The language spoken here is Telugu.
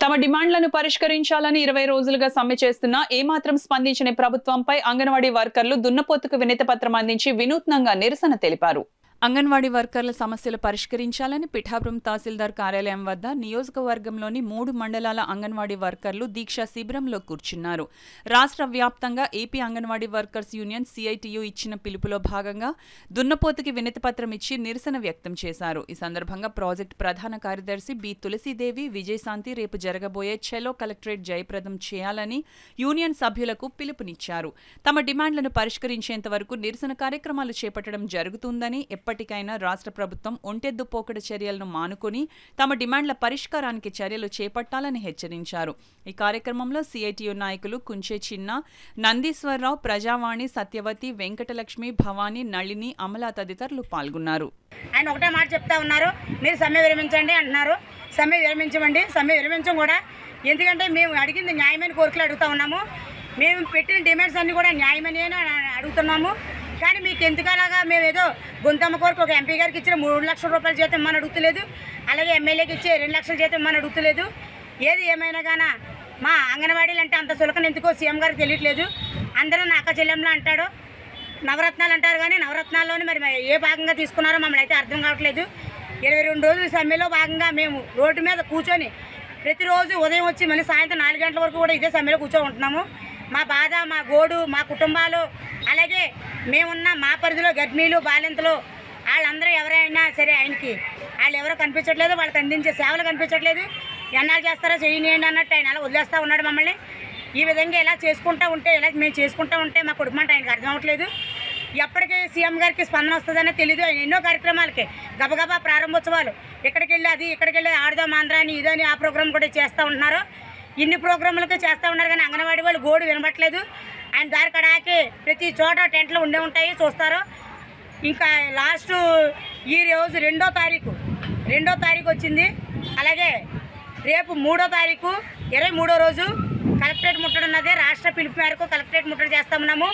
తమ డిమాండ్లను పరిష్కరించాలని 20 రోజులుగా సమ్మె చేస్తున్నా ఏమాత్రం స్పందించని ప్రభుత్వంపై అంగన్వాడీ వర్కర్లు దున్నపోతుకు వినతిపత్రం అందించి వినూత్నంగా నిరసన తెలిపారు. అంగన్వాడీ వర్కర్ల సమస్యలు పరిష్కరించాలని పిఠాపురం తహసీల్దార్ కార్యాలయం వద్ద నియోజకవర్గంలోని 3 మండలాల అంగన్వాడీ వర్కర్లు దీక్షా శిబిరంలో కూర్చున్నారు. రాష్ట్ర వ్యాప్తంగా AP anganwadi workers union CITU ఇచ్చిన పిలుపులో భాగంగా దున్నపోతుకి వినతిపత్రం ఇచ్చి నిరసన వ్యక్తం చేశారు. ఈ సందర్భంగా ప్రాజెక్టు ప్రధాన కార్యదర్శి బి తులసీదేవి, విజయశాంతి రేపు జరగబోయే చెలో కలెక్టరేట్ జయప్రదం చేయాలని యూనియన్ సభ్యులకు పిలుపునిచ్చారు. తమ డిమాండ్లను పరిష్కరించేంత వరకు నిరసన కార్యక్రమాలు చేపట్టడం జరుగుతుందని, ఎప్పటికైనా రాష్ట్ర ప్రభుత్వం ఒంటెద్దు పోకడ చర్యలను మానుకొని తమ డిమాండ్ల పరిష్కారానికి చర్యలు చేపట్టాలని హెచ్చరించారు. ఈ కార్యక్రమంలో సిఐటియు నాయకులు కుంచే చిన్న, నందీశ్వరరావు, ప్రజావాణి, సత్యవతి, వెంకటలక్ష్మి, భవానీ, నళిని, అమల తదితరులు పాల్గొన్నారు. ఆయన ఒకటే మాట చెప్తా ఉన్నారు, మీరు సమ్మె విరమించండి అంటున్నారు. సమ్మె విరమించమండి, సమ్మె విరమించం కూడా. ఎందుకంటే మేము అడిగింది న్యాయమైన కోరికలు అడుగుతా ఉన్నాము. మేము పెట్టిన డిమాండ్స్ అన్నీ కూడా న్యాయమని అడుగుతున్నాము. కానీ మీకు ఎందుకలాగా మేము ఏదో గొంతమ్మ కోరిక ఒక ఎంపీ గారికి ఇచ్చిన 3 లక్షల రూపాయల జీతం ఇమ్మని అడుగుతలేదు, అలాగే ఎమ్మెల్యేకి ఇచ్చే 2 లక్షల జీతం ఇమ్మని అడుగుతలేదు. ఏది ఏమైనా కానీ మా అంగన్వాడీలు అంటే అంత సులకన ఎందుకో సీఎం గారికి తెలియట్లేదు. అందరూ నా అక్క చెల్లెంలో అంటాడు, నవరత్నాలు అంటారు. కానీ నవరత్నాల్లోనే మరి ఏ భాగంగా తీసుకున్నారో మమ్మల్ని అయితే అర్థం కావట్లేదు. 22 రోజుల సమ్మెలో భాగంగా మేము రోడ్డు మీద కూర్చొని ప్రతిరోజు ఉదయం వచ్చి మళ్ళీ సాయంత్రం 4 గంటల వరకు కూడా ఇదే సమ్మెలో ఉంటున్నాము. మా బాధ, మా గోడు, మా కుటుంబాలు, అలాగే మేమున్న మా పరిధిలో గర్భిణీలు, బాలింతలు వాళ్ళందరూ ఎవరైనా సరే ఆయనకి వాళ్ళు ఎవరో కనిపించట్లేదు, వాళ్ళకి అందించే సేవలు కనిపించట్లేదు. ఎన్నాళ్ళు చేస్తారో చేయనియండి అన్నట్టు ఆయన అలా వదిలేస్తూ ఉన్నాడు మమ్మల్ని. ఈ విధంగా ఇలా చేసుకుంటూ ఉంటే, ఇలా మేము చేసుకుంటూ ఉంటే మా కుటుంబం అంటే ఆయనకు అర్థం అవ్వట్లేదు. ఎప్పటికీ సీఎం గారికి స్పందన వస్తుందనే తెలియదు. ఆయన ఎన్నో కార్యక్రమాలకి గబగబా ప్రారంభోత్సవాలు ఇక్కడికి వెళ్ళి అది, ఇక్కడికి వెళ్ళి ఆడదాం ఆంధ్ర అని ఇదని ఆ ప్రోగ్రాం కూడా చేస్తూ ఉంటున్నారు. ఇన్ని ప్రోగ్రాంలతో చేస్తూ ఉన్నారు కానీ అంగన్వాడీ వాళ్ళు గోడు వినబట్లేదు. ఆయన దారి కడాకి ప్రతి చోట టెంట్లు ఉండే ఉంటాయి, చూస్తారు. ఇంకా లాస్ట్ ఈ రోజు 2వ తారీఖు వచ్చింది. అలాగే రేపు 3వ తారీఖు 23వ రోజు కలెక్టరేట్ ముట్టడి ఉన్నదే. రాష్ట్ర పిలుపు మేరకు కలెక్టరేట్ ముట్టడి చేస్తామన్నాము.